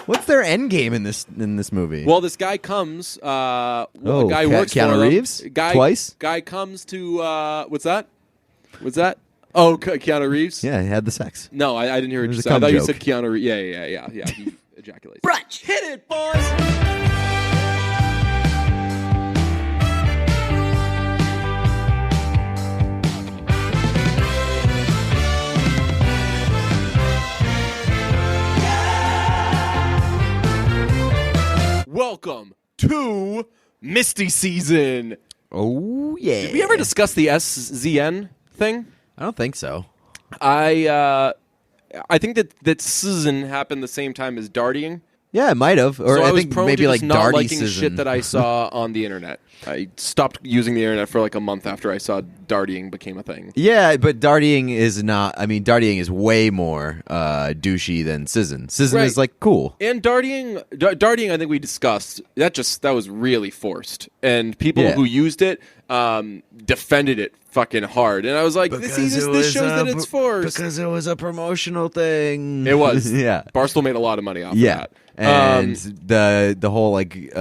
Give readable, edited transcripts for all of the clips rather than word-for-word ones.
What's their end game in this movie? Well, this guy comes. A guy works Keanu for Reeves? them. Twice? Guy comes to. What's that? What's that? Oh, Keanu Reeves. Yeah, he had the sex. No, I didn't hear what you said. I thought you said Keanu Reeves. Yeah. He ejaculates. Brunch. Hit it, boys. Welcome to Misty season. Oh, yeah. Did we ever discuss the SZN thing? I don't think so. I think that SZN happened the same time as dartying. Yeah, it might have. Or So I was think prone maybe to like just not Darty liking season. shit that I saw on the internet. I stopped using the internet for like a month after I saw dartying became a thing. Yeah, but dartying is not. I mean, dartying is way more douchey than SZN. SZN Right. is like cool. And dartying, I think we discussed that was really forced, and people Yeah. who used it defended it fucking hard. And I was like, this shows that it's forced. Because it was a promotional thing. It was. Yeah. Barstool made a lot of money off of Yeah. that. And the whole like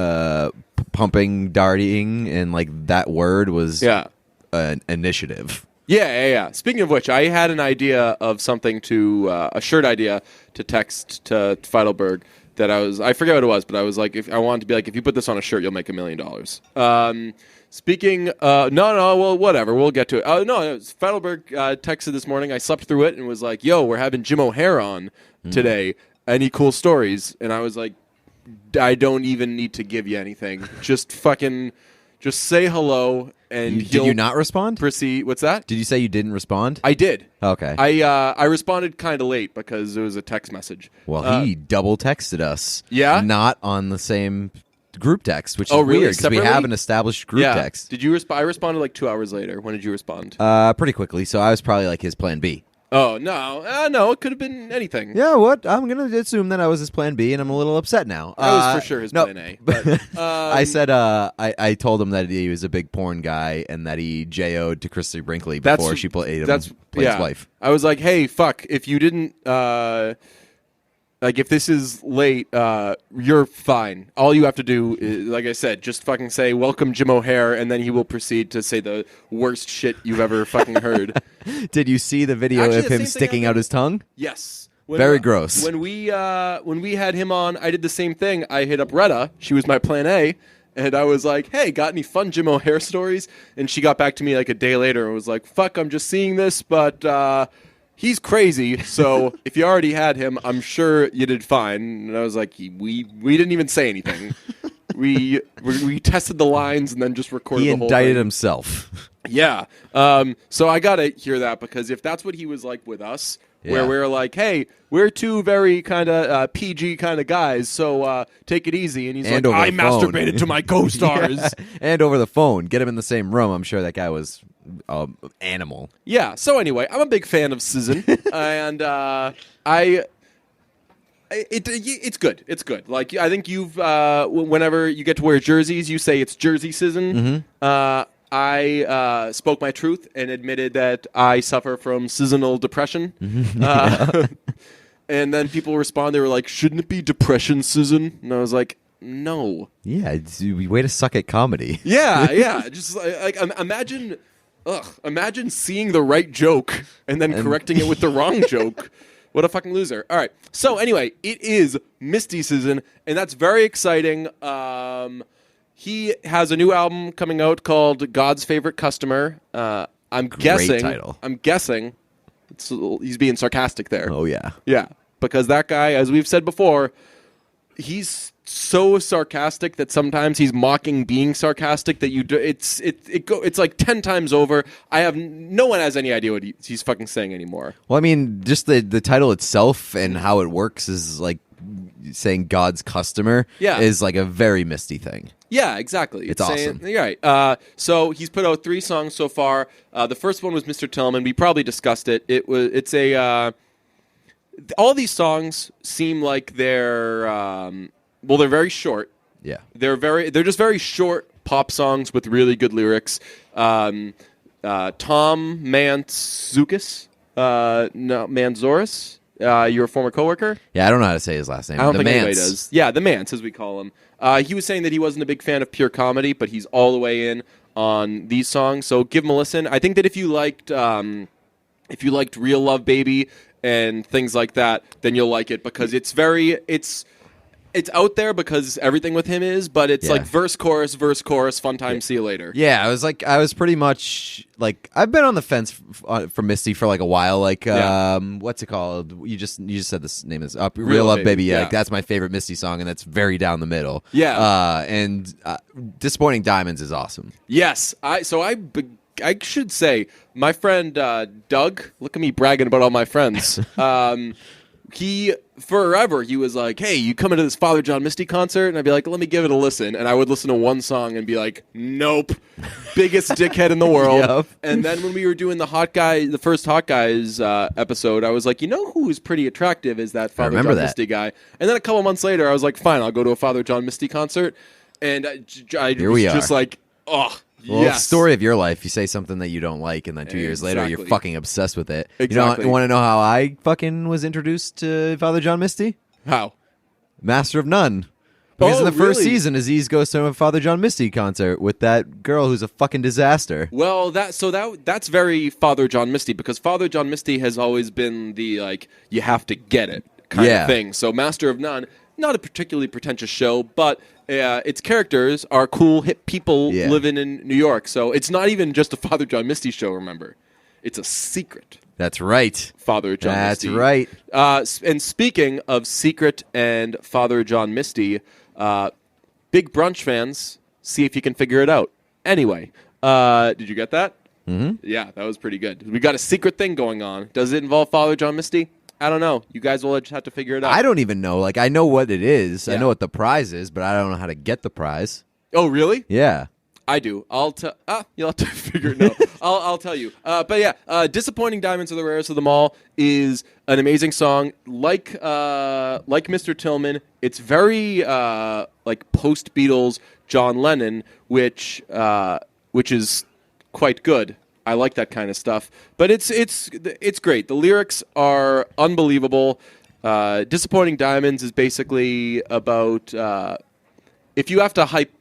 pumping dartying and like that word was an initiative. Yeah. Speaking of which, I had an idea of something a shirt idea to text to Feidelberg that I forget what it was, but I was like, if you put this on a shirt, you'll make $1 million. Speaking, well, whatever, we'll get to it. Feidelberg texted this morning. I slept through it and was like, yo, we're having Jim O'Hare on today. Any cool stories? And I was like, I don't even need to give you anything. Just say hello. And Did you not respond? Proceed. What's that? Did you say you didn't respond? I did. Okay. I responded kind of late because it was a text message. Well, he double texted us. Yeah? Not on the same group text, which is really? weird because we Separately? have an established group text. Did you I responded like 2 hours later. When did you respond? Pretty quickly. So I was probably like his plan B. Oh, no. It could have been anything. Yeah, what? I'm going to assume that I was his plan B, and I'm a little upset now. I was for sure his plan A. But, I said I told him that he was a big porn guy and that he J.O.'d to Christy Brinkley before she played his wife. I was like, hey, fuck, if you didn't... if this is late, you're fine. All you have to do is, like I said, just fucking say, welcome Jim O'Hare, and then he will proceed to say the worst shit you've ever fucking heard. Did you see the video of him sticking out his tongue? Yes. Very gross. When we had him on, I did the same thing. I hit up Retta. She was my plan A. And I was like, hey, got any fun Jim O'Hare stories? And she got back to me like a day later and was like, fuck, I'm just seeing this, but... he's crazy, so if you already had him, I'm sure you did fine. And I was like, we didn't even say anything. we tested the lines and then just recorded the whole thing. He indicted himself. Yeah. So I got to hear that because if that's what he was like with us, where we're like, hey, we're two very kind of PG kind of guys, so take it easy. And he's like, I masturbated to my co-stars. Yeah. And over the phone. Get him in the same room. I'm sure that guy was... animal. Yeah. So anyway, I'm a big fan of SZN, and it's good. It's good. Like I think you've whenever you get to wear jerseys, you say it's Jersey SZN. Mm-hmm. I spoke my truth and admitted that I suffer from seasonal depression. And then people respond. They were like, "Shouldn't it be depression SZN?" And I was like, "No." Yeah, it's a way to suck at comedy. Yeah. Just like imagine. Imagine seeing the right joke and then correcting it with the wrong joke. What a fucking loser. All right. So anyway, it is Misty season, and that's very exciting. He has a new album coming out called God's Favorite Customer. I'm guessing title. I'm guessing he's being sarcastic there. Oh, yeah. Yeah, because that guy, as we've said before, he's so sarcastic that sometimes he's mocking being sarcastic that it's like 10 times over. No one has any idea what he's fucking saying anymore. Well, I mean, just the title itself and how it works is like saying God's customer is like a very Misty thing. Yeah, exactly. It's awesome. You're right. So he's put out 3 songs so far. The first one was Mr. Tillman. We probably discussed it. It's a all these songs seem like they're they're very short. Yeah. They're just very short pop songs with really good lyrics. Tom Mantzoukas, Manzoris, your former coworker. Yeah, I don't know how to say his last name. I don't think anybody does. Yeah, the Mance, as we call him. He was saying that he wasn't a big fan of pure comedy, but he's all the way in on these songs. So give him a listen. I think that if you liked Real Love Baby and things like that, then you'll like it because it's out there because everything with him is, but it's like verse, chorus, fun time, see you later. Yeah, I was pretty much like, I've been on the fence for Misty for like a while. Like, what's it called? You just said this name is up. Real Love Baby. Yeah, like, that's my favorite Misty song, and that's very down the middle. Yeah. And Disappointing Diamonds is awesome. Yes. I should say, my friend Doug, look at me bragging about all my friends. He was like, hey, you coming to this Father John Misty concert? And I'd be like, let me give it a listen. And I would listen to one song and be like, nope, biggest dickhead in the world. Yep. And then when we were doing the first Hot Guys episode, I was like, you know who is pretty attractive is that Father John Misty guy. And then a couple months later, I was like, fine, I'll go to a Father John Misty concert. And I was just like, oh, well, yes. Story of your life. You say something that you don't like, and then 2 years later, you're fucking obsessed with it. Exactly. You want to know how I fucking was introduced to Father John Misty? How? Master of None. Because in the first season, Aziz goes to a Father John Misty concert with that girl who's a fucking disaster. Well, that's very Father John Misty, because Father John Misty has always been the, like, you have to get it kind of thing. So Master of None, not a particularly pretentious show, but its characters are cool, hip people living in New York. So it's not even just a Father John Misty show, remember. It's a secret. That's right. Father John Misty. That's right. And speaking of secret and Father John Misty, big Brunch fans, see if you can figure it out. Anyway, did you get that? Mm-hmm. Yeah, that was pretty good. We got a secret thing going on. Does it involve Father John Misty? I don't know. You guys will just have to figure it out. I don't even know. Like, I know what it is. Yeah. I know what the prize is, but I don't know how to get the prize. Oh, really? Yeah. I do. You'll have to figure it out. I'll tell you. But yeah, Disappointing Diamonds Are the Rarest of Them All is an amazing song. Like Mr. Tillman, it's very like post-Beatles John Lennon, which is quite good. I like that kind of stuff. But it's great. The lyrics are unbelievable. Disappointing Diamonds is basically about if you have to hype,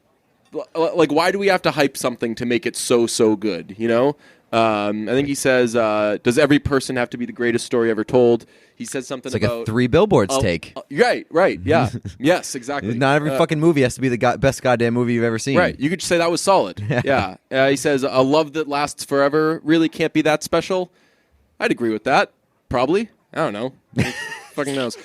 like, why do we have to hype something to make it so good, you know? I think he says, does every person have to be the greatest story ever told? He says something about... It's like a 3 Billboards take. Right, yeah. Yes, exactly. Not every fucking movie has to be the best goddamn movie you've ever seen. Right, you could just say that was solid. Yeah. He says, a love that lasts forever really can't be that special. I'd agree with that, probably. I don't know. Fucking knows.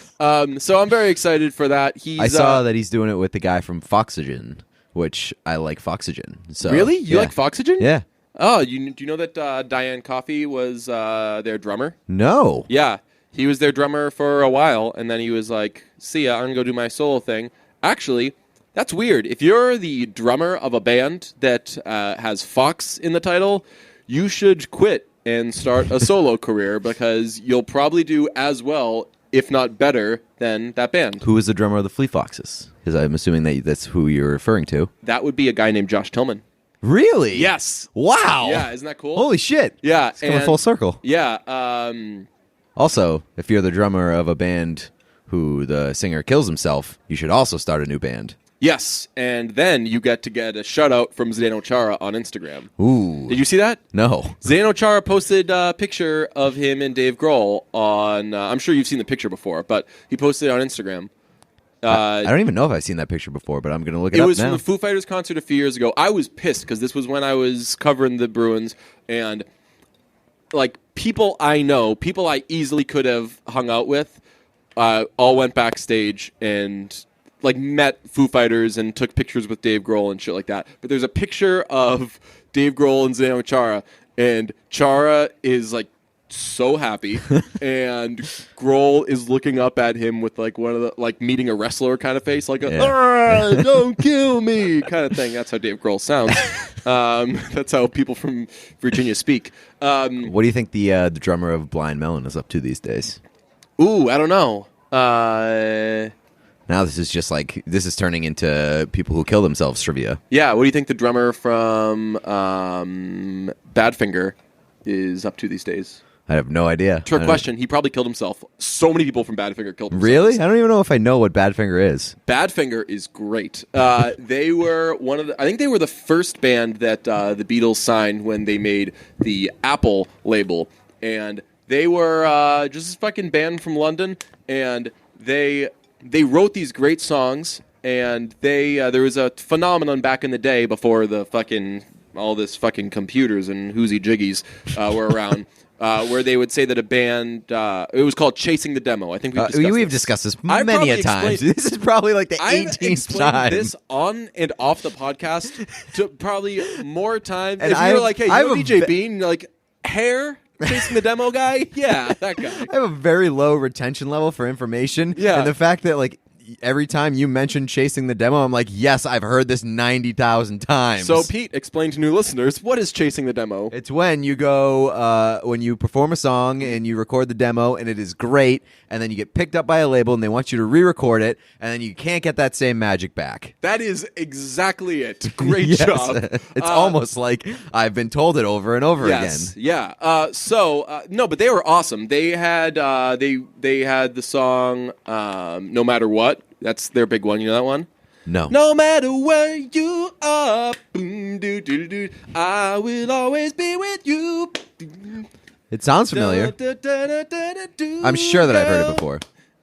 So I'm very excited for that. I saw that he's doing it with the guy from Foxygen, which I like Foxygen. So, really? You like Foxygen? Yeah. Oh, do you know that Diane Coffey was their drummer? No. Yeah. He was their drummer for a while, and then he was like, see ya, I'm going to go do my solo thing. Actually, that's weird. If you're the drummer of a band that has Fox in the title, you should quit and start a solo career, because you'll probably do as well, if not better, than that band. Who is the drummer of the Fleet Foxes? Because I'm assuming that's who you're referring to. That would be a guy named Josh Tillman. Really? Yes. Wow. Yeah, isn't that cool? Holy shit. Yeah. It's coming full circle. Yeah. Also, if you're the drummer of a band who the singer kills himself, you should also start a new band. Yes, and then you get a shout-out from Zdeno Chara on Instagram. Ooh. Did you see that? No. Zdeno Chara posted a picture of him and Dave Grohl on... I'm sure you've seen the picture before, but he posted it on Instagram. I don't even know if I've seen that picture before, but I'm going to look it up now. It was from the Foo Fighters concert a few years ago. I was pissed, because this was when I was covering the Bruins, and... like, people I know, people I easily could have hung out with, all went backstage and, like, met Foo Fighters and took pictures with Dave Grohl and shit like that. But there's a picture of Dave Grohl and Zdeno Chara, and Chara is, like, so happy, and Grohl is looking up at him with, like, one of the, like, meeting a wrestler kind of face, like, don't kill me kind of thing. That's how Dave Grohl sounds. That's how people from Virginia speak. What do you think the drummer of Blind Melon is up to these days? Ooh, I don't know. Now this is turning into people who kill themselves trivia. Yeah, what do you think the drummer from Badfinger is up to these days? I have no idea. Trick question. He probably killed himself. So many people from Badfinger killed themselves. Really? I don't even know if I know what Badfinger is. Badfinger is great. They were I think they were the first band that the Beatles signed when they made the Apple label. And they were just a fucking band from London. And they wrote these great songs. And there was a phenomenon back in the day before the fucking all this fucking computers and whoozy jiggies were around. Where they would say that a band, it was called Chasing the Demo. I think we've discussed this many a time. This is probably like the 18th time. I've explained this on and off the podcast to probably more times. And if you were like, hey, you know DJ Bean? You're like, hair? Chasing the Demo guy? Yeah, that guy. I have a very low retention level for information. Yeah. And the fact that, like, every time you mention Chasing the Demo, I'm like, yes, I've heard this 90,000 times. So, Pete, explain to new listeners, what is Chasing the Demo? It's when you go, when you perform a song and you record the demo and it is great, and then you get picked up by a label and they want you to re-record it, and then you can't get that same magic back. That is exactly it. Great Yes. job. It's almost like I've been told it over and over again. Yeah. No, but they were awesome. They had they had the song No Matter What. That's their big one. You know that one? No. No matter where you are, boom, doo, doo, doo, I will always be with you. It sounds familiar. I'm sure that I've heard it before.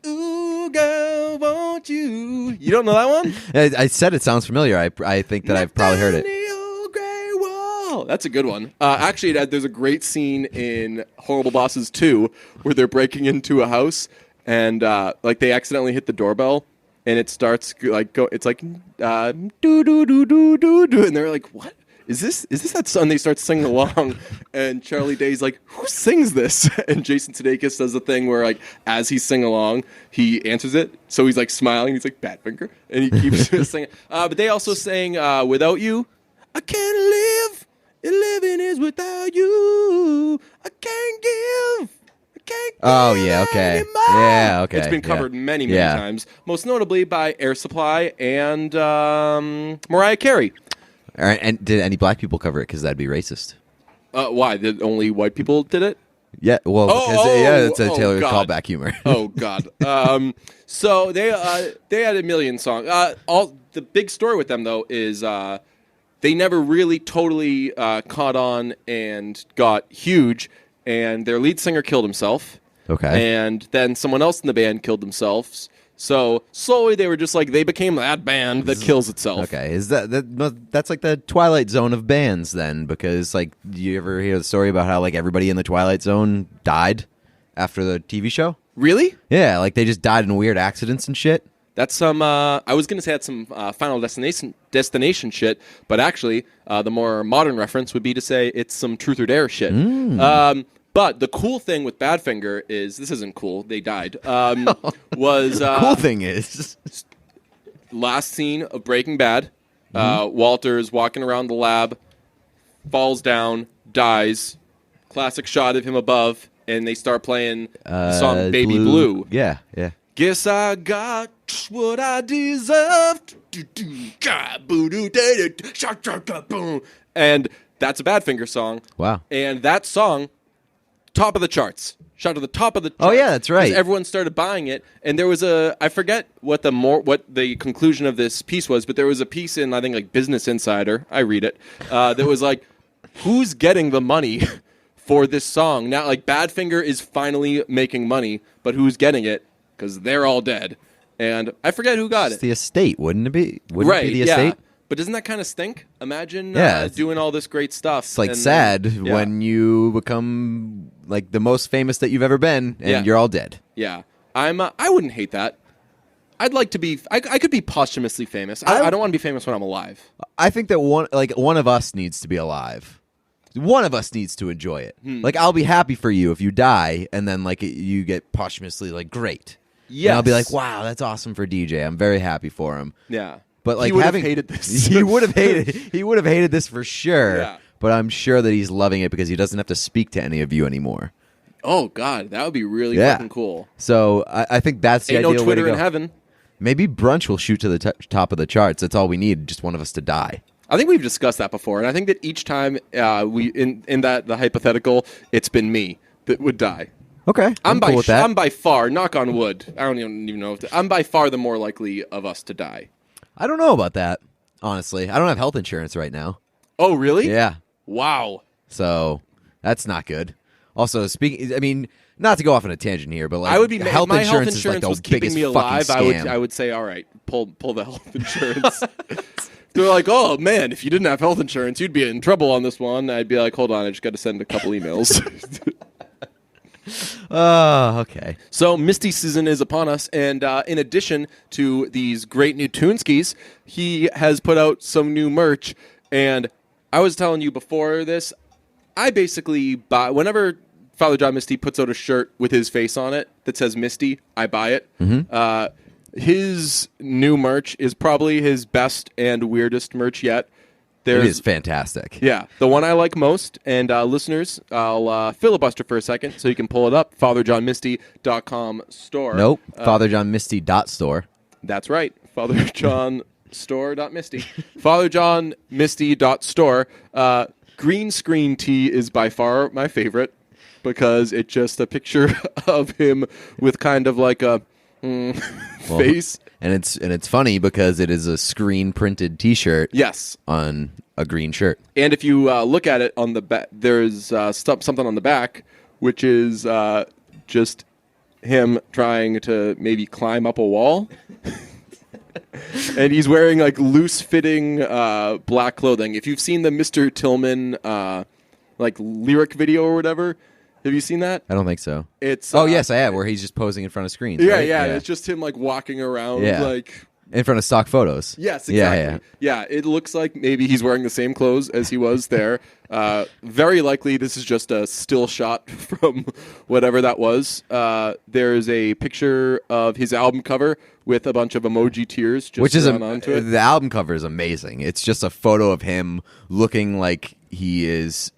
Ooh, girl, won't you? You don't know that one? I said it sounds familiar. I think that I've probably heard it. That's a good one. Actually, there's a great scene in Horrible Bosses 2 where they're breaking into a house and like they accidentally hit the doorbell and it starts like it's like do do do do do do, and they're like, what? Is this that song? They start singing along, and Charlie Day's like, who sings this? And Jason Sudeikis does the thing where, like, as he's singing along, he answers it. So he's like smiling. He's like, Badfinger, and he keeps singing. But they also sang "Without You." I can't live. Living is without you. I can't give. I can't give. Oh yeah, okay. Anymore. Yeah, okay. It's been covered many times, most notably by Air Supply and Mariah Carey. All right, and did any black people cover it? Because that'd be racist. Why? Did only white people did it? Yeah, well, because it's a Taylor callback humor. Oh God. So they had a million songs. All the big story with them though is they never really totally caught on and got huge, and their lead singer killed himself. Okay. And then someone else in the band killed themselves. So slowly they were just like, they became that band that kills itself. Okay, is that's like the Twilight Zone of bands then? Because like, do you ever hear the story about how like everybody in the Twilight Zone died after the TV show? Really? Yeah, like they just died in weird accidents and shit. That's some. I was gonna say that's some Final Destination shit, but actually, the more modern reference would be to say it's some Truth or Dare shit. But the cool thing with Badfinger is, this isn't cool. They died. Was cool thing is last scene of Breaking Bad. Walter's walking around the lab, falls down, dies. Classic shot of him above, and they start playing the song "Baby Blue." Yeah. Guess I got what I deserved. And that's a Badfinger song. Wow. And that song, top of the charts. Shot to the top of the charts. Oh yeah, that's right. Everyone started buying it, and there was I forget what the conclusion of this piece was, but there was a piece in, I think, like Business Insider. I read it. That was like, who's getting the money for this song now? Like, Badfinger is finally making money, but who's getting it? Because they're all dead. And I forget who got it's the estate, wouldn't it be? Wouldn't right, it be the estate? But doesn't that kind of stink? Imagine doing all this great stuff. It's like sad when you become like the most famous that you've ever been, and you're all dead. Yeah. I wouldn't hate that. I'd like to be... I could be posthumously famous. I don't want to be famous when I'm alive. I think that one of us needs to be alive. One of us needs to enjoy it. Like, I'll be happy for you if you die, and then like you get posthumously like great. Yeah, I'll be like, wow, that's awesome for DJ. I'm very happy for him. Yeah, but like he would have hated this. He would have hated this for sure. Yeah. But I'm sure that he's loving it because he doesn't have to speak to any of you anymore. Oh God, that would be really fucking cool. So I think that's the ideal way to go. Ain't no Twitter in heaven. Maybe Brunch will shoot to the top of the charts. That's all we need. Just one of us to die. I think we've discussed that before, and I think that each time we in the hypothetical, it's been me. that would die. Okay, I'm cool with that. I'm by far, knock on wood. I don't even know if I'm by far the more likely of us to die. I don't know about that, honestly. I don't have health insurance right now. Oh, really? Yeah. Wow. So that's not good. Also, not to go off on a tangent here, but like I would be health my insurance health insurance is like was the keeping biggest me alive. fucking scam. I would say, all right, pull the health insurance. They're like, oh man, if you didn't have health insurance, you'd be in trouble on this one. I'd be like, hold on, I just got to send a couple emails. Okay. So Misty season is upon us, and in addition to these great new Toonskis, he has put out some new merch. And I was telling you before this, I basically buy whenever Father John Misty puts out a shirt with his face on it that says Misty, I buy it. Mm-hmm. His new merch is probably his best and weirdest merch yet. It is fantastic. Yeah, the one I like most. And listeners, I'll filibuster for a second so you can pull it up. FatherJohnMisty.com store. Nope. FatherJohnMisty.store. That's right. FatherJohnStore.misty. FatherJohnMisty.store. Green screen tee is by far my favorite because it's just a picture of him with kind of like a face. And it's funny because it is a screen printed T-shirt. Yes, on a green shirt. And if you look at it on the back, there's something on the back, which is just him trying to maybe climb up a wall. And he's wearing like loose fitting black clothing. If you've seen the Mr. Tillman like lyric video or whatever. Have you seen that? I don't think so. It's yes, I have. Where he's just posing in front of screens. Yeah, right? yeah. It's just him like walking around, like in front of stock photos. Yes, exactly. Yeah, it looks like maybe he's wearing the same clothes as he was there. Very likely, this is just a still shot from whatever that was. There's a picture of his album cover with a bunch of emoji tears, just which is onto it. The album cover is amazing. It's just a photo of him looking like he is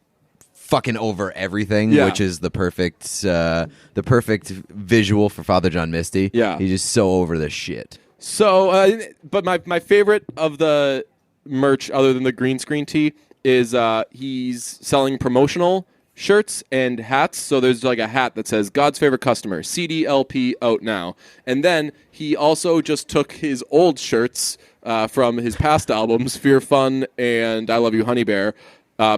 fucking over everything, which is the perfect visual for Father John Misty. Yeah, he's just so over the shit. So, but my favorite of the merch, other than the green screen tee, is he's selling promotional shirts and hats. So there's like a hat that says God's favorite customer, CDLP out now, and then he also just took his old shirts from his past albums, Fear Fun and I Love You Honey Bear.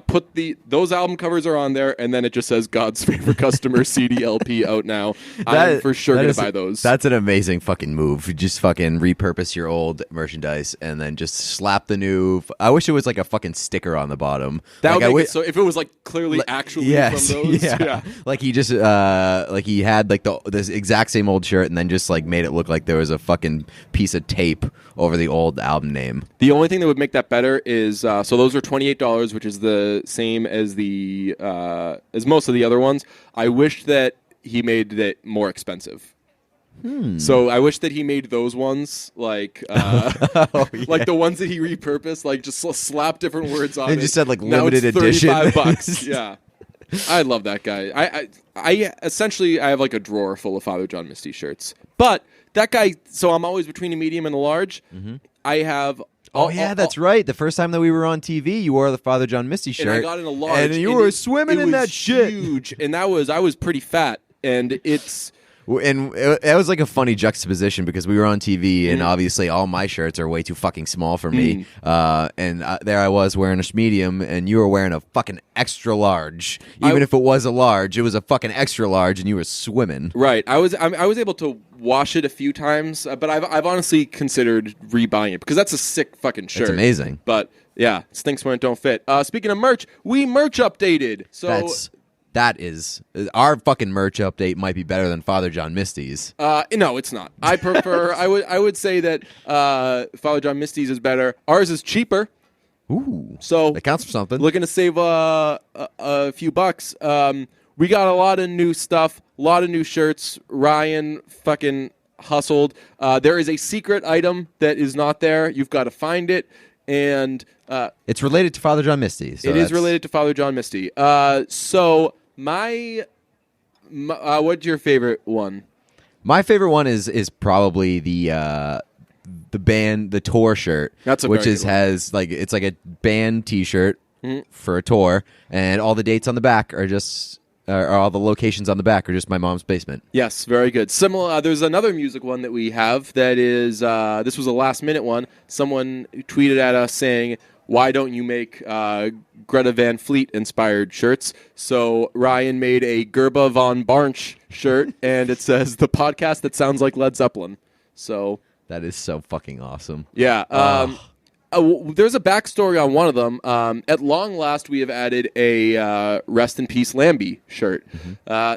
Put those album covers are on there, and then it just says God's favorite customer CDLP out now. I'm for sure gonna buy those. That's an amazing fucking move. You just fucking repurpose your old merchandise and then just slap the new. I wish it was like a fucking sticker on the bottom. That would make it so if it was like clearly actually from those. Yeah. Like he just like he had like this exact same old shirt and then just like made it look like there was a fucking piece of tape over the old album name. The only thing that would make that better is so those are $28, which is the same as the as most of the other ones. I wish that he made it more expensive. So I wish that he made those ones like like the ones that he repurposed, like just slap different words on it. And just said like now limited it's edition. $35. Yeah. I love that guy. I essentially I have like a drawer full of Father John Misty shirts. But that guy, so I'm always between a medium and a large. Mm-hmm. I have that's right. The first time that we were on TV, you wore the Father John Misty shirt. And I got in a large. And you were swimming in that shit. Huge. And I was pretty fat. And it's... And it was like a funny juxtaposition because we were on TV and obviously all my shirts are way too fucking small for me. And there I was wearing a medium and you were wearing a fucking extra large. Even if it was a large, it was a fucking extra large and you were swimming. Right. I was able to wash it a few times, but I've honestly considered rebuying it because that's a sick fucking shirt. It's amazing. But yeah, it stinks when it don't fit. Speaking of merch, we merch updated. So that is our fucking merch update might be better than Father John Misty's. No, it's not. I prefer. I would say that Father John Misty's is better. Ours is cheaper. Ooh, so that counts for something. Looking to save a few bucks. We got a lot of new stuff, a lot of new shirts. Ryan fucking hustled. There is a secret item that is not there. You've got to find it, and it's related to Father John Misty. So it is related to Father John Misty. So. My what's your favorite one? My favorite one is probably the tour shirt, which has like it's like a band T-shirt for a tour, and all the dates on the back are just are all the locations on the back are just my mom's basement. Yes, very good. Similar. There's another music one that we have that is. This was a last minute one. Someone tweeted at us saying, "Why don't you make Greta Van Fleet inspired shirts?" So Ryan made a Gerba von Brunch shirt, and it says the podcast that sounds like Led Zeppelin. So that is so fucking awesome. Yeah. There's a backstory on one of them. At long last, we have added a Rest in Peace Lambie shirt. Mm-hmm.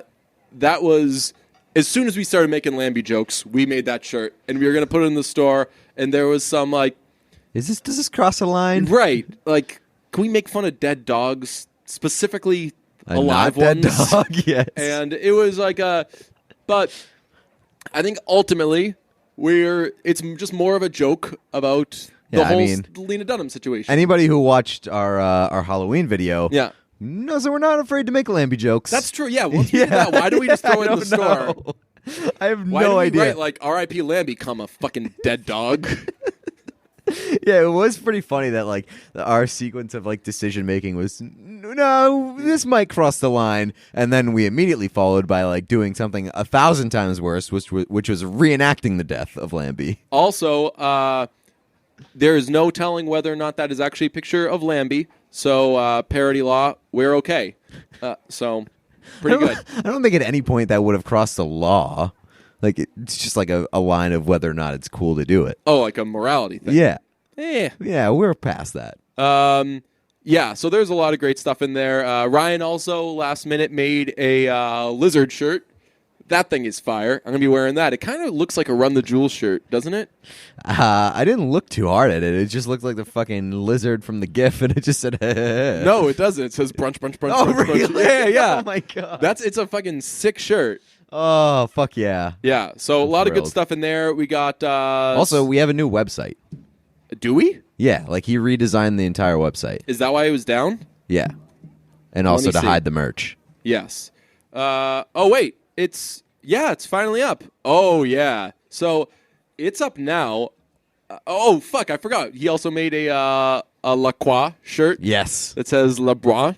That was, as soon as we started making Lambie jokes, we made that shirt, and we were going to put it in the store, and there was some, like... Does this cross a line? Right. Like, can we make fun of dead dogs, specifically alive not ones? Dead dog, yes. And it was like a... But I think ultimately, it's just more of a joke about... The whole Lena Dunham situation. Anybody who watched our Halloween video knows that we're not afraid to make Lambie jokes. That's true, yeah. Once we do that, why do we just throw it in the store? I have no idea. Why do we write, like, R.I.P. Lambie, a fucking dead dog? Yeah, it was pretty funny that, like, our sequence of, like, decision-making was, no, this might cross the line, and then we immediately followed by, like, doing something 1,000 times worse, which was reenacting the death of Lambie. Also, there is no telling whether or not that is actually a picture of Lambie. So, parody law, we're okay. So, pretty good. I don't think at any point that would have crossed the law. Like, it's just like a line of whether or not it's cool to do it. Oh, like a morality thing. Yeah. Eh. Yeah, we're past that. Yeah, so there's a lot of great stuff in there. Ryan also, last minute, made a lizard shirt. That thing is fire. I'm going to be wearing that. It kind of looks like a Run the Jewels shirt, doesn't it? I didn't look too hard at it. It just looked like the fucking lizard from the GIF, and it just said, No, it doesn't. It says brunch, brunch, brunch, oh, brunch, really? brunch. Yeah. Oh, my God. It's a fucking sick shirt. Oh, fuck yeah. Yeah, so I'm a lot thrilled. of good stuff in there. We got... Also, we have a new website. Do we? Yeah, like he redesigned the entire website. Is that why it was down? Yeah. And also to hide the merch. Yes. Oh, wait. It's finally up. Oh, yeah. So it's up now. Oh, fuck, I forgot. He also made a La Croix shirt. Yes. That says La Broix.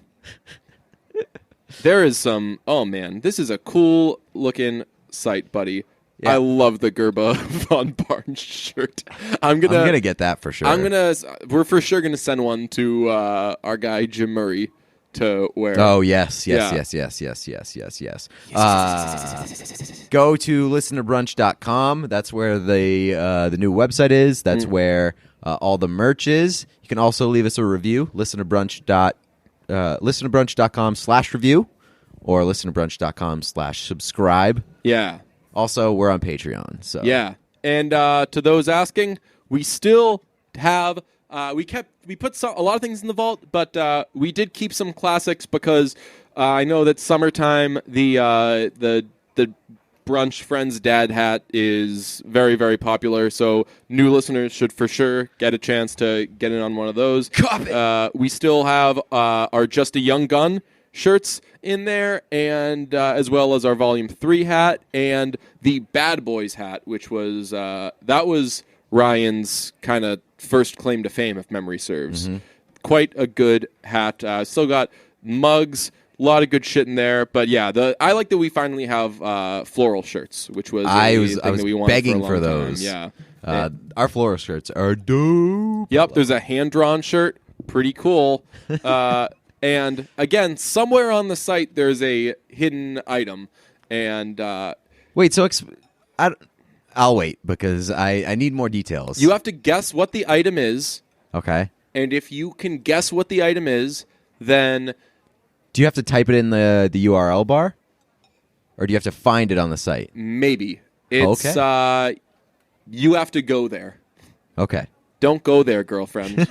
There is some... Oh, man. This is a cool-looking site, buddy. Yeah. I love the Gerba von Barnes shirt. I'm gonna get that for sure. We're for sure gonna send one to our guy Jim Murray to wear. Oh yes. Go to listentobrunch.com. That's where the new website is. That's where all the merch is. You can also leave us a review. listentobrunch.com/review or listentobrunch.com/subscribe. Yeah. Also, we're on Patreon. So yeah, and to those asking, we still have we put a lot of things in the vault, but we did keep some classics because I know that summertime the Brunch Friends Dad hat is very, very popular. So new listeners should for sure get a chance to get in on one of those. We still have our Just a Young Gun shirts in there, and as well as our Volume 3 hat and the Bad Boys hat, which was that was Ryan's kind of first claim to fame, if memory serves. Mm-hmm. Quite a good hat. Still got mugs, a lot of good shit in there. But yeah, I like that we finally have floral shirts, which was I was that we wanted begging for those. Time. Yeah, our floral shirts are dope. Yep, there's a hand drawn shirt, pretty cool. And again, somewhere on the site, there's a hidden item. And wait, so I'll wait because I need more details. You have to guess what the item is. Okay. And if you can guess what the item is, then... Do you have to type it in the URL bar? Or do you have to find it on the site? Maybe. It's, okay. You have to go there. Okay. Don't go there, girlfriend.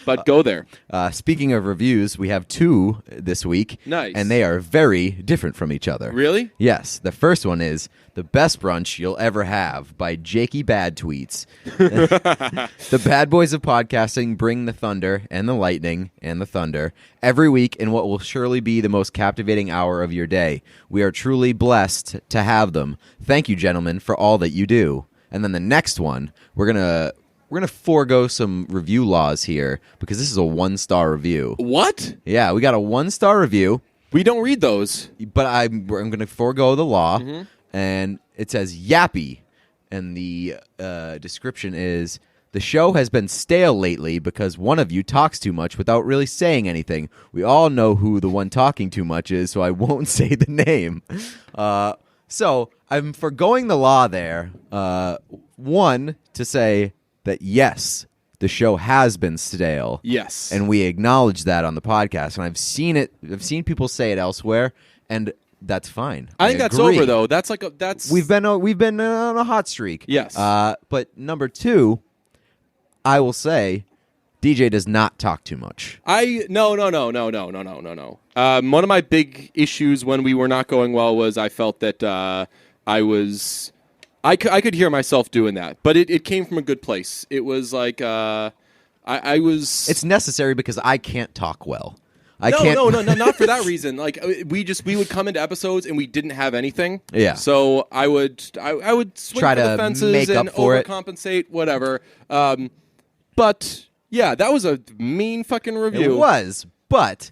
But go there. Speaking of reviews, we have 2 this week. Nice. And they are very different from each other. Really? Yes. The first one is The Best Brunch You'll Ever Have by Jakey Bad Tweets. The bad boys of podcasting bring the thunder and the lightning and the thunder every week in what will surely be the most captivating hour of your day. We are truly blessed to have them. Thank you, gentlemen, for all that you do. And then the next one, we're going to forego some review laws here because this is a 1-star review. What? Yeah, we got a 1-star review. We don't read those. But I'm going to forego the law, and it says yappy, and the description is, the show has been stale lately because one of you talks too much without really saying anything. We all know who the one talking too much is, so I won't say the name. So I'm foregoing the law there. One, to say that yes, the show has been stale. Yes. And we acknowledge that on the podcast. And I've seen it. I've seen people say it elsewhere, and that's fine. I think that's over, though. That's like that's. We've been on a hot streak. Yes. But number two, I will say, DJ does not talk too much. No. One of my big issues when we were not going well was I felt that I could hear myself doing that, but it came from a good place. It was like I was. It's necessary because I can't talk well. No, not for that reason. Like we would come into episodes and we didn't have anything. Yeah. So I would swing try for the to fences make and up for overcompensate, whatever. But yeah, that was a mean fucking review. It was, but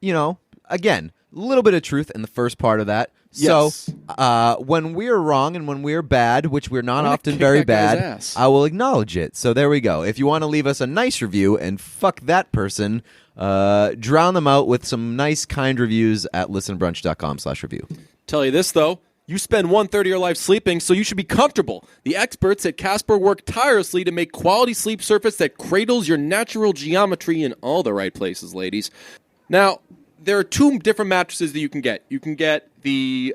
again, a little bit of truth in the first part of that. Yes. So when we're wrong and when we're bad, which we're not often kick very that guy's bad, ass. I will acknowledge it. So there we go. If you want to leave us a nice review and fuck that person, drown them out with some nice, kind reviews at listenbrunch.com/review. Tell you this, though. You spend 1/3 of your life sleeping, so you should be comfortable. The experts at Casper work tirelessly to make quality sleep surface that cradles your natural geometry in all the right places, ladies. Now, there are two different mattresses that you can get. You can get the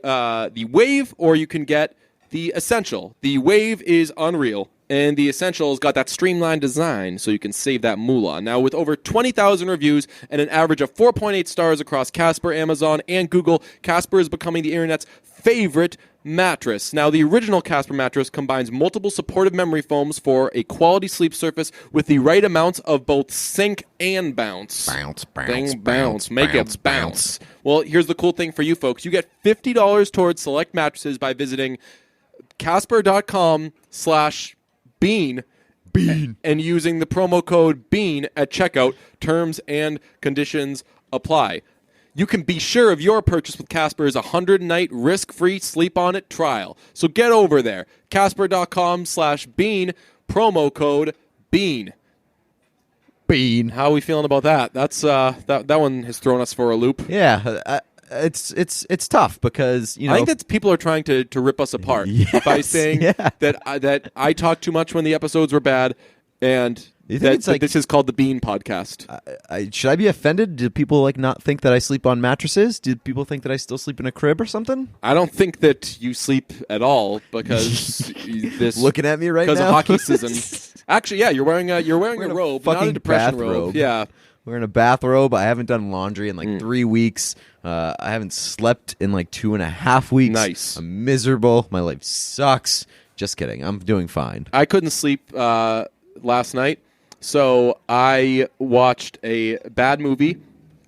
Wave, or you can get the Essential. The Wave is unreal, and the Essential has got that streamlined design, so you can save that moolah. Now, with over 20,000 reviews and an average of 4.8 stars across Casper, Amazon, and Google, Casper is becoming the internet's favorite mattress. Now, the original Casper mattress combines multiple supportive memory foams for a quality sleep surface with the right amounts of both sink and bounce. Bounce. Make it bounce. Well, here's the cool thing for you folks. You get $50 towards select mattresses by visiting casper.com/bean and using the promo code BEAN at checkout. Terms and conditions apply. You can be sure of your purchase with Casper's 100-night risk-free sleep-on-it trial. So get over there. Casper.com/bean, promo code BEAN. Bean. How are we feeling about that? That's that one has thrown us for a loop. Yeah, it's tough because I think that people are trying to rip us apart by saying that I talk too much when the episodes were bad, and that this is called the Bean Podcast. Should I be offended? Do people not think that I sleep on mattresses? Do people think that I still sleep in a crib or something? I don't think that you sleep at all because this looking at me right now because of hockey season. Actually, yeah, you're wearing a robe, not a depression robe. Yeah, wearing a bathrobe. I haven't done laundry in 3 weeks. I haven't slept in 2.5 weeks. Nice. I'm miserable. My life sucks. Just kidding. I'm doing fine. I couldn't sleep last night. So I watched a bad movie.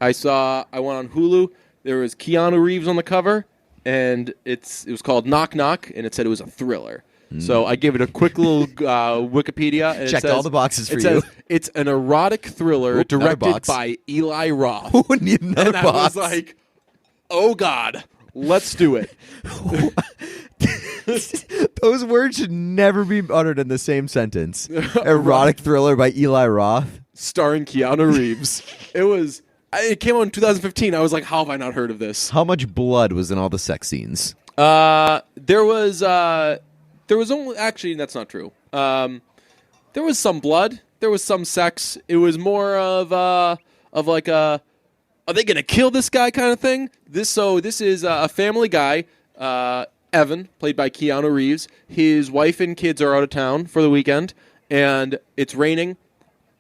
I went on Hulu. There was Keanu Reeves on the cover, and it was called Knock Knock, and it said it was a thriller. So I gave it a quick little Wikipedia. And checked all the boxes for you. Says it's an erotic thriller directed by Eli Roth. Who would need another box? box? I was like, oh God, let's do it. Those words should never be uttered in the same sentence. Erotic thriller by Eli Roth, starring Keanu Reeves. It came out in 2015. I was like, how have I not heard of this? How much blood was in all the sex scenes? There was only, actually, that's not true. There was some blood. There was some sex. It was more of like a, are they gonna kill this guy kind of thing? This is a family guy. Evan, played by Keanu Reeves. His wife and kids are out of town for the weekend, and it's raining.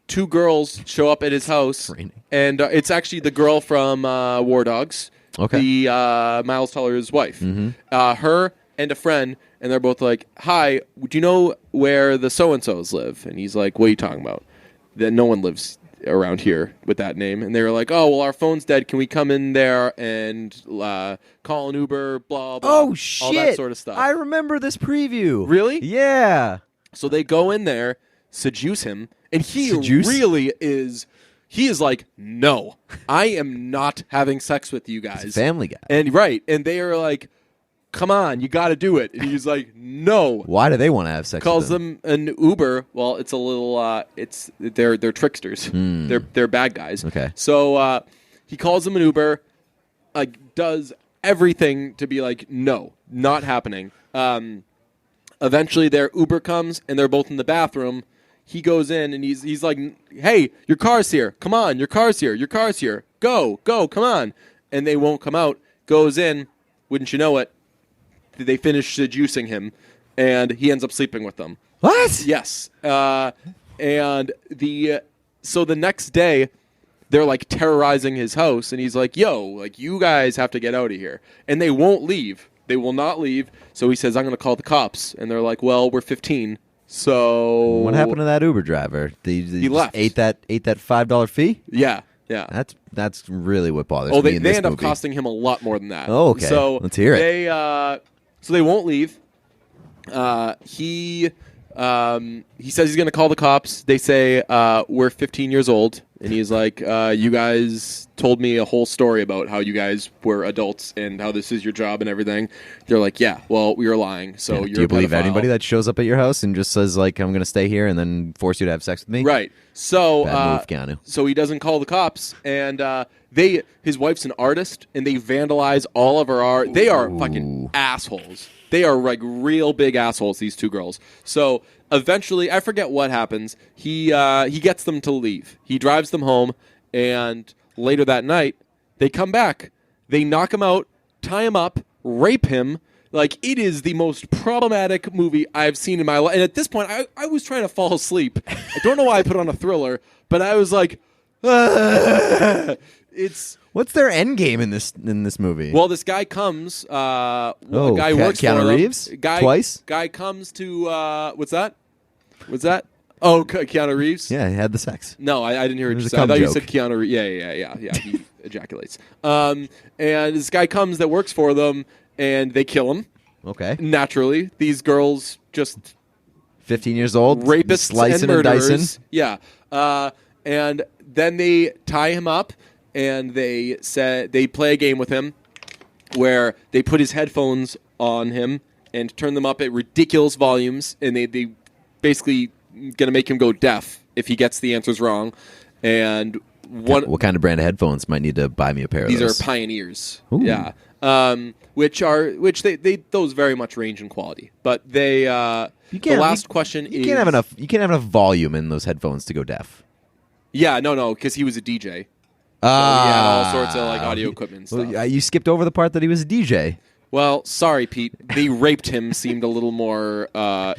2 girls show up at his house, and it's actually the girl from War Dogs, the Miles Teller's wife. Her and a friend, and they're both like, hi, do you know where the so-and-sos live? And he's like, what are you talking about? That no one lives around here with that name. And they were like, oh, well, our phone's dead. Can we come in there and call an Uber, blah, blah, oh, shit. all that sort of stuff. I remember this preview. Really? Yeah. So they go in there, seduce him, and he really is He is like, no, I am not having sex with you guys. Family Guy. And and they are like, come on, you got to do it. And he's like, no. Why do they want to have sex? Calls with them? them an Uber. Well, it's a little. They're tricksters. They're bad guys. Okay. So he calls them an Uber. Does everything to be like, no, not happening. Eventually, their Uber comes and they're both in the bathroom. He goes in and he's like, hey, your car's here. Come on, your car's here. Your car's here. Go, come on. And they won't come out. Goes in. Wouldn't you know it? They finish seducing him, and he ends up sleeping with them. What? Yes. So the next day, they're like terrorizing his house, and he's like, yo, like you guys have to get out of here. And they won't leave. They will not leave. So he says, I'm going to call the cops. And they're like, well, we're 15. So what happened to that Uber driver? He left. Ate that $5 fee? Yeah. That's really what bothers me. They end up costing him a lot more than that. Oh, okay. So let's hear it. So they won't leave. He says he's going to call the cops. They say we're 15 years old, and he's like, you guys told me a whole story about how you guys were adults and how this is your job and everything. They're like, yeah, well, we were lying. So you're do you believe pedophile. anybody that shows up at your house and just says like, I'm going to stay here and then force you to have sex with me? Right. So bad move, Keanu. So he doesn't call the cops, and his wife's an artist, and they vandalize all of her art. They are fucking assholes. They are like real big assholes, these two girls. So eventually, I forget what happens. He gets them to leave. He drives them home, and later that night, they come back. They knock him out, tie him up, rape him. Like, it is the most problematic movie I've seen in my life. And at this point, I was trying to fall asleep. I don't know why I put on a thriller, but I was like, it's... What's their end game in this movie? Well, this guy comes. A guy works Keanu for Reeves? Guy, Twice? Guy comes to. What's that? What's that? Oh, Keanu Reeves. Yeah, he had the sex. No, I didn't hear what you said. I thought you said Keanu Reeves. Yeah. He ejaculates. And this guy comes that works for them, and they kill him. Okay. Naturally, these girls just 15 years old, rapists slicing and murderers. and dicing. Yeah. And then they tie him up. And they play a game with him where they put his headphones on him and turn them up at ridiculous volumes, and they basically gonna make him go deaf if he gets the answers wrong. And what kind of brand of headphones? Might need to buy me a pair of those. These are Pioneers. Ooh. Yeah. Which those very much range in quality, but they. The last question is you can't have enough volume in those headphones to go deaf. Yeah, no, because he was a DJ. So he had all sorts of like audio equipment and stuff. Well, you skipped over the part that he was a DJ. Well, sorry, Pete. They raped him seemed a little more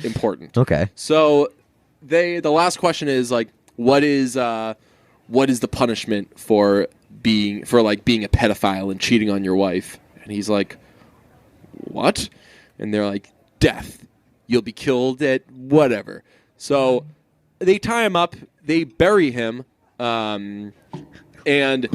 important. Okay. So the last question is like, what is the punishment for being a pedophile and cheating on your wife? And he's like, what? And they're like, death. You'll be killed at whatever. So they tie him up. They bury him. And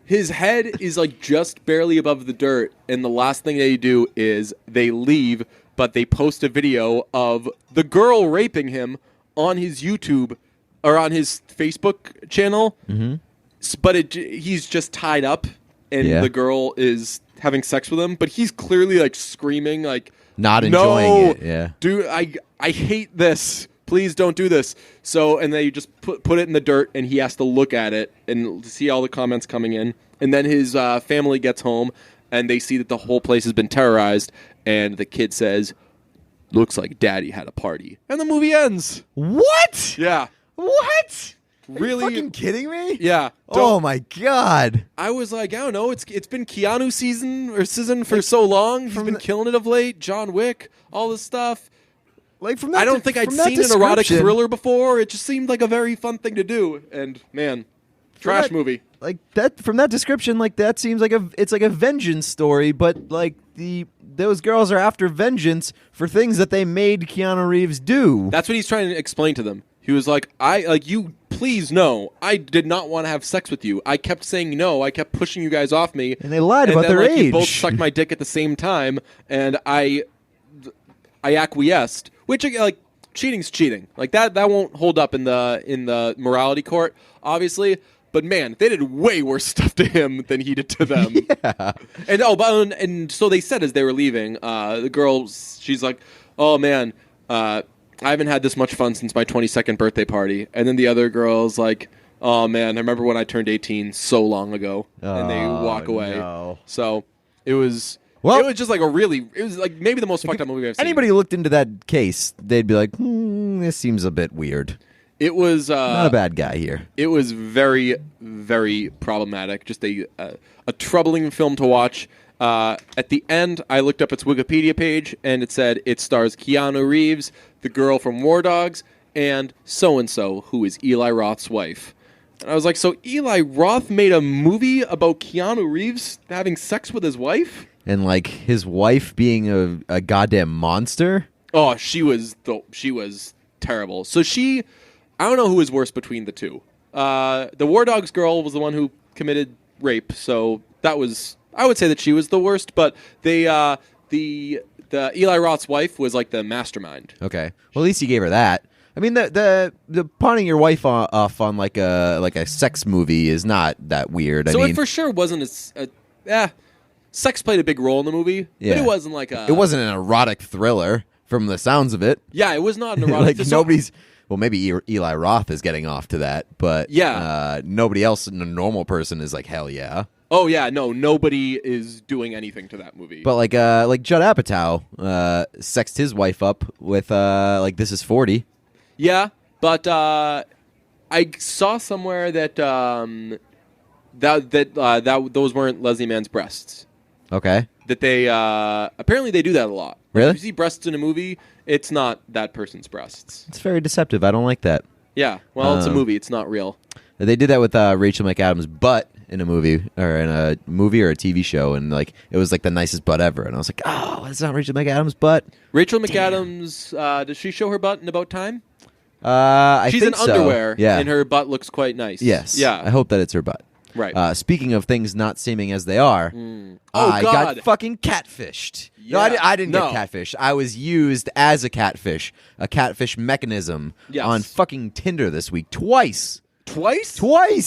his head is like just barely above the dirt, and the last thing they do is they leave, but they post a video of the girl raping him on his YouTube or on his Facebook channel. Mm-hmm. But he's just tied up, and the girl is having sex with him, but he's clearly like screaming, like not enjoying it. Yeah, dude, I hate this. Please don't do this. So, and they just put it in the dirt, and he has to look at it and see all the comments coming in. And then his family gets home, and they see that the whole place has been terrorized. And the kid says, "Looks like Daddy had a party." And the movie ends. What? Yeah. What? Really? Are you fucking kidding me? Yeah. Oh my god. I was like, I don't know. It's been Keanu season for so long. He's been killing it of late. John Wick, all this stuff. Like from that, I don't think I'd seen an erotic thriller before. It just seemed like a very fun thing to do. And man, trash movie. Like that from that description, like that seems like it's like a vengeance story, but like those girls are after vengeance for things that they made Keanu Reeves do. That's what he's trying to explain to them. He was like, you please no. I did not want to have sex with you. I kept saying no. I kept pushing you guys off me. And they lied about their age. You both sucked my dick at the same time, and I acquiesced. Which, like, cheating's cheating. Like that won't hold up in the morality court, obviously. But man, they did way worse stuff to him than he did to them. Yeah. And so they said as they were leaving, the girl, she's like, "Oh man, I haven't had this much fun since my 22nd birthday party." And then the other girl's like, "Oh man, I remember when I turned 18 so long ago." And they walk away. No. So it was just like it was like maybe the most fucked up movie I've seen. Anybody who looked into that case, they'd be like, this seems a bit weird. It was not a bad guy here. It was very, very problematic. Just a troubling film to watch. At the end, I looked up its Wikipedia page, and it said it stars Keanu Reeves, the girl from War Dogs, and so-and-so, who is Eli Roth's wife. And I was like, so Eli Roth made a movie about Keanu Reeves having sex with his wife? And, like, his wife being a goddamn monster? Oh, she was terrible. So I don't know who was worse between the two. The War Dogs girl was the one who committed rape, so I would say that she was the worst, but the Eli Roth's wife was like the mastermind. Okay. Well, at least you gave her that. I mean, the pawning your wife off on like a sex movie is not that weird. So it for sure wasn't sex played a big role in the movie, but it wasn't like it wasn't an erotic thriller from the sounds of it. Yeah, it was not an erotic. Like nobody's. Well, maybe Eli Roth is getting off to that, but nobody else, a normal person, is like, hell yeah. Oh yeah, no, nobody is doing anything to that movie. But like Judd Apatow sexed his wife up with This Is 40. Yeah, but I saw somewhere that those weren't Leslie Mann's breasts. Okay. That they apparently they do that a lot. Really? If you see breasts in a movie, it's not that person's breasts. It's very deceptive. I don't like that. Yeah. Well, it's a movie. It's not real. They did that with Rachel McAdams' butt in a movie or a TV show, and like it was like the nicest butt ever. And I was like, oh, it's not Rachel McAdams' butt. Rachel McAdams, does she show her butt in About Time? She's in underwear, yeah. And her butt looks quite nice. Yes. Yeah. I hope that it's her butt. Right. Speaking of things not seeming as they are, I got fucking catfished. Yeah. No, I didn't get catfished. I was used as a catfish mechanism on fucking Tinder this week twice. Twice?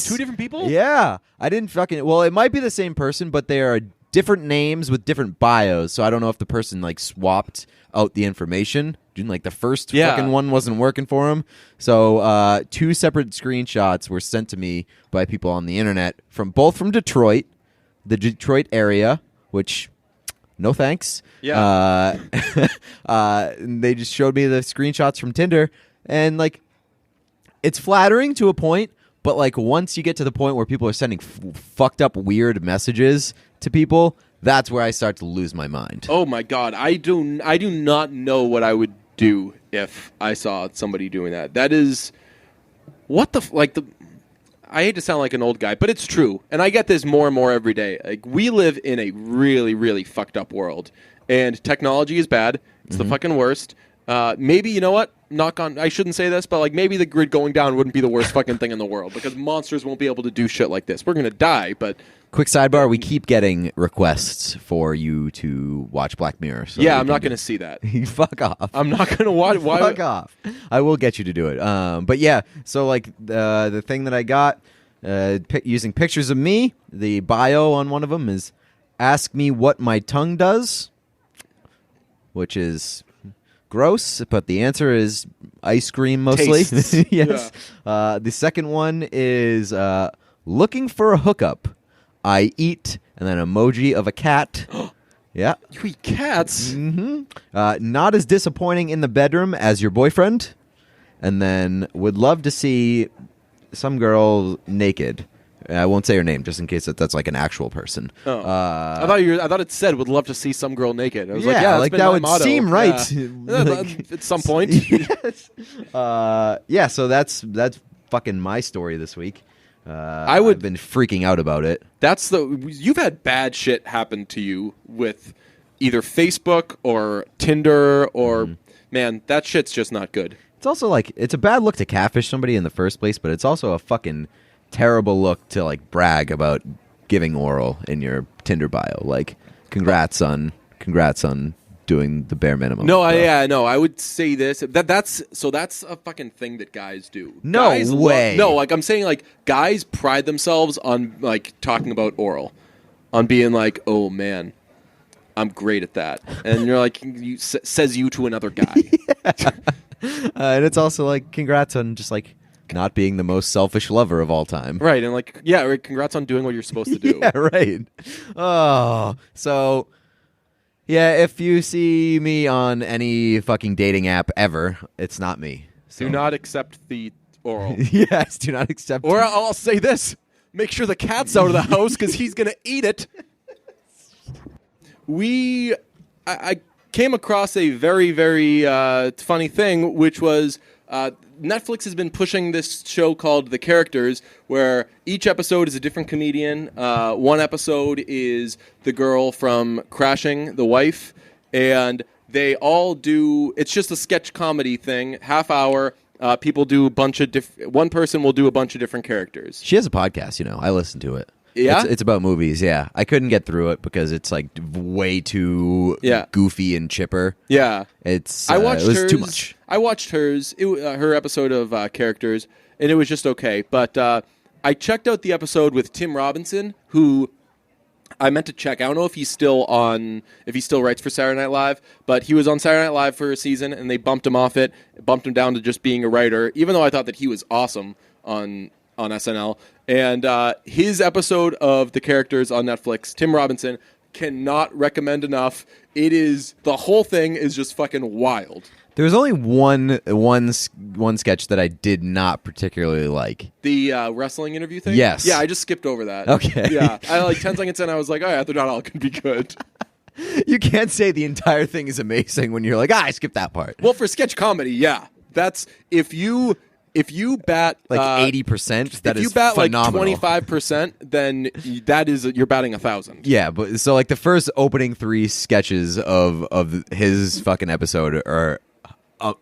Two different people? Yeah. I didn't fucking... Well, it might be the same person, but they are different names with different bios, so I don't know if the person, like, swapped out the information. Like, the first fucking one wasn't working for him. So, two separate screenshots were sent to me by people on the internet, both from Detroit, the Detroit area, which... No thanks. Yeah. They just showed me the screenshots from Tinder, and, like... It's flattering to a point, but like once you get to the point where people are sending fucked up weird messages to people, that's where I start to lose my mind. Oh my god, I do not know what I would do if I saw somebody doing that. That is what I hate to sound like an old guy, but it's true. And I get this more and more every day. Like we live in a really, really fucked up world, and technology is bad. It's the fucking worst. Maybe, you know what? I shouldn't say this, but like maybe the grid going down wouldn't be the worst fucking thing in the world because monsters won't be able to do shit like this. We're gonna die, but quick sidebar: we keep getting requests for you to watch Black Mirror. So yeah, I'm not gonna see that. Fuck off! I'm not gonna watch. Fuck off! I will get you to do it. But yeah, so like the thing that I got using pictures of me, the bio on one of them is "Ask me what my tongue does," which is gross, but the answer is ice cream mostly. Yes. Yeah. The second one is looking for a hookup. I eat, and then emoji of a cat. Yeah. You eat cats? Mm-hmm. Not as disappointing in the bedroom as your boyfriend. And then would love to see some girl naked. I won't say her name just in case that's like an actual person. Oh. I thought it said would love to see some girl naked. I was like that would motto. seem right. Yeah. At some point. Yes. Yeah, so that's fucking my story this week. I've been freaking out about it. You've had bad shit happen to you with either Facebook or Tinder or man, that shit's just not good. It's also like it's a bad look to catfish somebody in the first place, but it's also a fucking terrible look to like brag about giving oral in your Tinder bio. Like, congrats on doing the bare minimum. No, I would say this. That's a fucking thing that guys do. No guys way. No, like I'm saying, like guys pride themselves on like talking about oral, on being like, oh man, I'm great at that, and you're like, says you to another guy. And it's also like, congrats on just like not being the most selfish lover of all time. Right, and like, yeah, right, congrats on doing what you're supposed to do. Yeah, right. Oh, so yeah, if you see me on any fucking dating app ever, it's not me. So. Do not accept the oral. Yes, do not accept. Or I'll say this: make sure the cat's out of the house because he's gonna eat it. I came across a very, very funny thing, which was Netflix has been pushing this show called The Characters, where each episode is a different comedian. One episode is the girl from Crashing, the wife, and they all do, it's just a sketch comedy thing, half hour. People do a bunch of one person will do a bunch of different characters. She has a podcast, I listen to it. Yeah? It's about movies, yeah. I couldn't get through it because it's like way too goofy and chipper. Yeah. It was too much. I watched hers, her episode of Characters, and it was just okay. But I checked out the episode with Tim Robinson, who I meant to check. I don't know if he's still writes for Saturday Night Live, but he was on Saturday Night Live for a season, and they bumped him off it, bumped him down to just being a writer, even though I thought that he was awesome on SNL. And his episode of The Characters on Netflix, Tim Robinson, cannot recommend enough. The whole thing is just fucking wild. There was only one sketch that I did not particularly like. The wrestling interview thing? Yes. Yeah, I just skipped over that. Okay. Yeah. I like 10 seconds in, I was like, oh yeah, they're not all going to be good. You can't say the entire thing is amazing when you're like, I skipped that part. Well, for sketch comedy, yeah. That's, if you bat like 80%, that is phenomenal. If you bat phenomenal. Like 25%, then you're batting 1,000. Yeah, but so like the first opening 3 sketches of his fucking episode are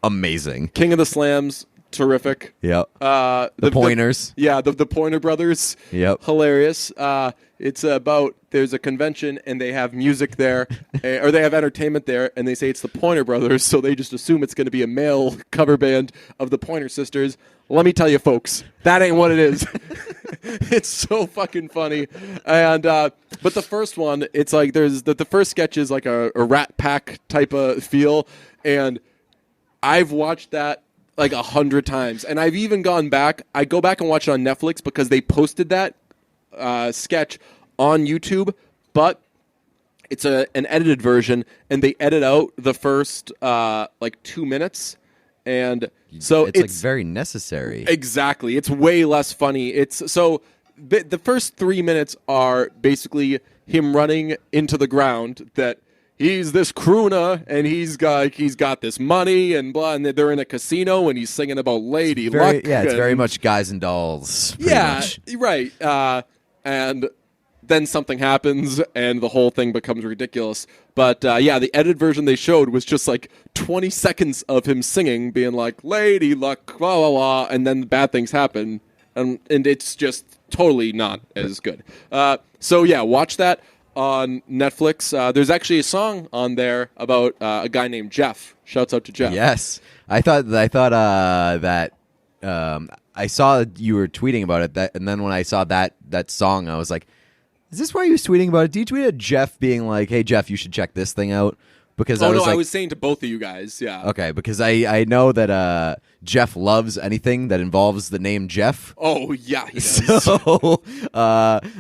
amazing. King of the Slams, terrific. Yep. The Pointers. The Pointer Brothers. Yep. Hilarious. It's about, there's a convention and they have music there, or they have entertainment there, and they say it's the Pointer Brothers, so they just assume it's going to be a male cover band of the Pointer Sisters. Let me tell you, folks, that ain't what it is. It's so fucking funny. And but the first one, it's like there's the first sketch is like a Rat Pack type of feel, and I've watched that like 100 times, and I've even gone back. I go back and watch it on Netflix because they posted that sketch on YouTube, but it's an edited version, and they edit out the first 2 minutes, and so it's like very necessary. Exactly, it's way less funny. It's so the first 3 minutes are basically him running into the ground that he's this crooner and he's got this money and blah, and they're in a casino and he's singing about Lady Luck. Yeah, it's very much Guys and Dolls. Much. Right. And then something happens and the whole thing becomes ridiculous. But the edited version they showed was just like 20 seconds of him singing, being like Lady Luck, blah blah blah, and then bad things happen, and it's just totally not as good. So yeah, watch that on Netflix. There's actually a song on there about a guy named Jeff. Shouts out to Jeff. Yes, I thought that I saw you were tweeting about it, and then when I saw that song, I was like, "Is this why you was tweeting about it?" Do you tweet at Jeff being like, "Hey Jeff, you should check this thing out"? Because I was saying to both of you guys, yeah. Okay, because I know that Jeff loves anything that involves the name Jeff. Oh yeah, he does. So,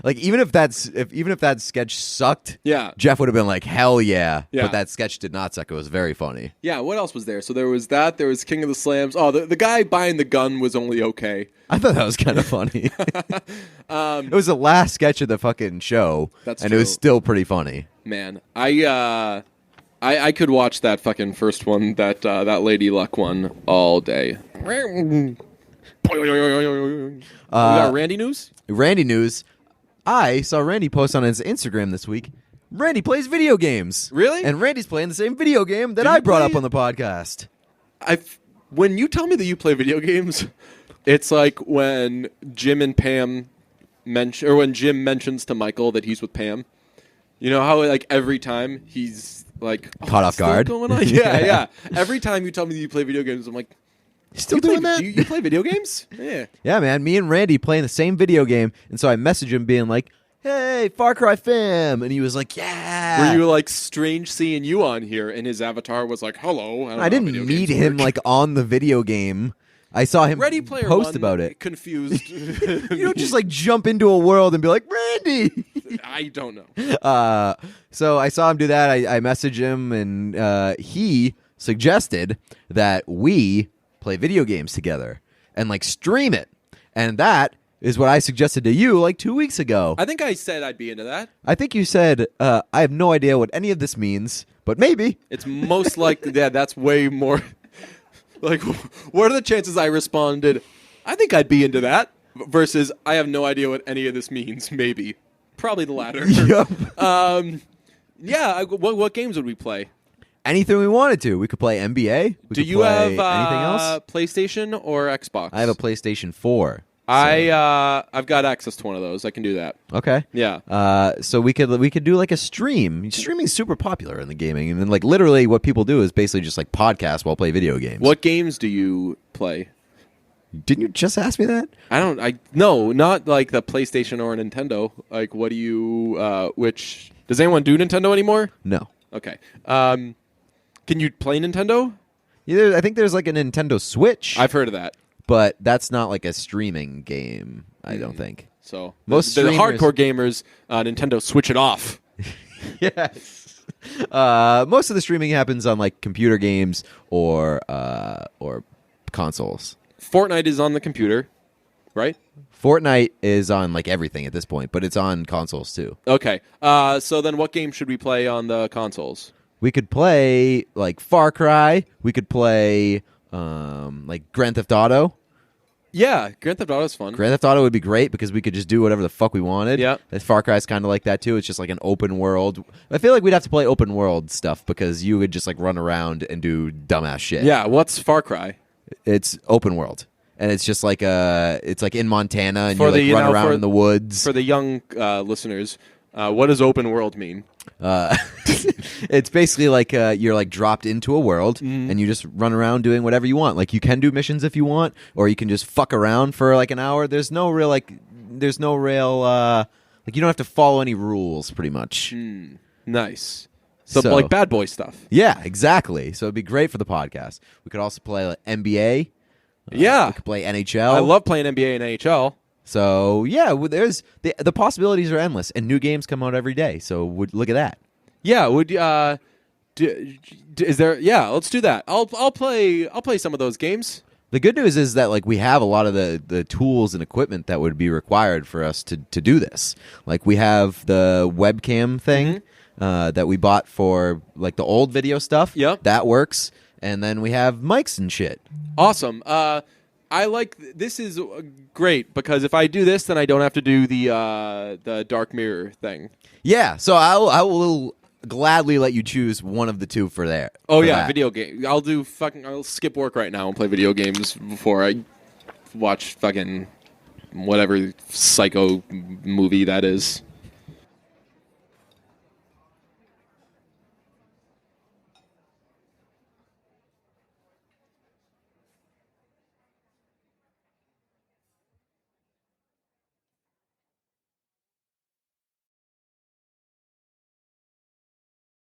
even if that sketch sucked, yeah, Jeff would have been like, hell yeah. Yeah. But that sketch did not suck. It was very funny. Yeah. What else was there? So there was that. There was King of the Slams. Oh, the guy buying the gun was only okay. I thought that was kind of funny. It was the last sketch of the fucking show, that's and true. It was still pretty funny. Man, I could watch that fucking first one, that Lady Luck one, all day. We got Randy news? Randy news. I saw Randy post on his Instagram this week. Randy plays video games. Really? And Randy's playing the same video game that I brought up on the podcast. When you tell me that you play video games, it's like when Jim and Pam when Jim mentions to Michael that he's with Pam. You know how like every time he's like caught off guard. Going on? Yeah. Every time you tell me that you play video games, I'm like, you still doing that? You play video games? Yeah. Yeah, man. Me and Randy playing the same video game, and so I messaged him being like, "Hey, Far Cry fam," and he was like, "Yeah." Were you like, strange seeing you on here, and his avatar was like, "Hello." I didn't meet him like on the video game. I saw him Ready Player post One about it. Confused. You don't just like jump into a world and be like, "Randy." I don't know. So I saw him do that. I messaged him, and he suggested that we play video games together and like stream it, and that is what I suggested to you like 2 weeks ago. I think I said I'd be into that. I think you said, I have no idea what any of this means, but maybe. It's most likely that's way more. Like, what are the chances I responded, I think I'd be into that, versus I have no idea what any of this means, maybe. Probably the latter. Yep. Yeah, what games would we play? Anything we wanted to. We could play NBA. Do you have anything else? PlayStation or Xbox? I have a PlayStation 4. I've got access to one of those. I can do that. Okay. Yeah. So we could do like a stream. Streaming's super popular in the gaming, and then like literally what people do is basically just like podcast while play video games. What games do you play? Didn't you just ask me that? No, not like the PlayStation or Nintendo. Like, what do you? Which does anyone do Nintendo anymore? No. Okay. Can you play Nintendo? Yeah, I think there's like a Nintendo Switch. I've heard of that. But that's not like a streaming game, I don't think. So most the hardcore gamers, Nintendo switch it off. Yes. Most of the streaming happens on like computer games or consoles. Fortnite is on the computer, right? Fortnite is on like everything at this point, but it's on consoles too. Okay. So then what game should we play on the consoles? We could play like Far Cry. We could play like Grand Theft Auto. Yeah, Grand Theft Auto is fun. Grand Theft Auto would be great because we could just do whatever the fuck we wanted. Yeah. Far Cry is kind of like that too. It's just like an open world. I feel like we'd have to play open world stuff because you would just like run around and do dumbass shit. Yeah, what's Far Cry? It's open world. And it's just like it's like in Montana and you like run around in the woods. For the young listeners, what does open world mean? It's basically like you're like dropped into a world and you just run around doing whatever you want. Like you can do missions if you want, or you can just fuck around for like an hour. There's no real like you don't have to follow any rules pretty much. Nice. So like bad boy stuff. Yeah, exactly. So it'd be great for the podcast. We could also play like NBA. Yeah. We could play NHL. I love playing NBA and NHL. So yeah, there's the possibilities are endless, and new games come out every day. So look at that. Yeah, is there? Yeah, let's do that. I'll play some of those games. The good news is that like we have a lot of the tools and equipment that would be required for us to do this. Like we have the webcam thing that we bought for like the old video stuff. Yep. That works, and then we have mics and shit. Awesome. I like this is great because if I do this, then I don't have to do the dark mirror thing. Yeah, so I will gladly let you choose one of the two for there. Oh yeah, video game. I'll skip work right now and play video games before I watch fucking whatever psycho movie that is.